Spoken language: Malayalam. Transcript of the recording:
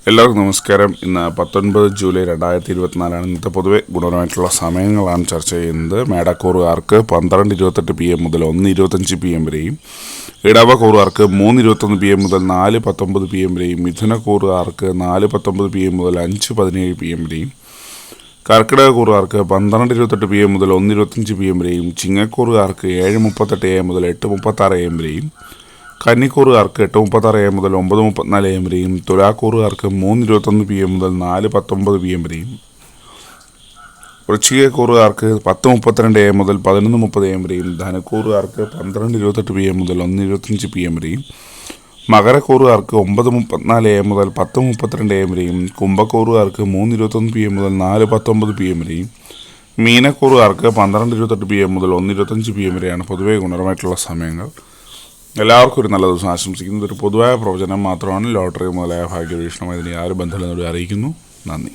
എല്ലാവർക്കും നമസ്കാരം. ഇന്ന് 19 ജൂലൈ 2024 ഇന്നത്തെ പൊതുവെ ഗുണപരമായിട്ടുള്ള സമയങ്ങളാണ് ചർച്ച ചെയ്യുന്നത്. മേടക്കൂറുകാർക്ക് 12:28 PM മുതൽ 1:25 PM വരെയും, ഇടവക്കൂറുകാർക്ക് 3:21 PM മുതൽ 4:19 PM വരെയും, മിഥുനക്കൂറുകാർക്ക് 4:19 PM മുതൽ 5:17 PM വരെയും, കർക്കിടകക്കൂറുകാർക്ക് 12:28 PM മുതൽ 1:25 PM വരെയും, ചിങ്ങക്കൂറുകാർക്ക് 7:38 AM മുതൽ 8:36 AM വരെയും, കന്നിക്കൂറുകാർക്ക് 8:36 AM മുതൽ 9:34 AM വരെയും, തുലാക്കൂറുകാർക്ക് 3:21 PM മുതൽ 4:19 PM വരെയും, വൃശ്ചികക്കൂറുകാർക്ക് 10:32 AM മുതൽ 11:30 AM വരെയും, ധനുക്കൂറുകാർക്ക് 12:28 PM മുതൽ 1:25 PM വരെയും, മകരക്കൂറുകാർക്ക് 9:34 AM മുതൽ 10:32 AM വരെയും, കുംഭക്കൂറുകാർക്ക് 3:21 PM മുതൽ 4:19 PM വരെയും, മീനക്കൂറുകാർക്ക് 12:28 PM മുതൽ 1:25 PM വരെയാണ് പൊതുവെ ഗുണപരമായിട്ടുള്ള സമയങ്ങൾ. എല്ലാവർക്കും ഒരു നല്ല ദിവസം ആശംസിക്കുന്നത്. ഒരു പൊതുവായ പ്രവചനം മാത്രമാണ്. ലോട്ടറി മുതലായ ഭാഗ്യവീക്ഷണം ഇതിനെ ആരും ബന്ധമില്ലെന്നോട് അറിയിക്കുന്നു. നന്ദി.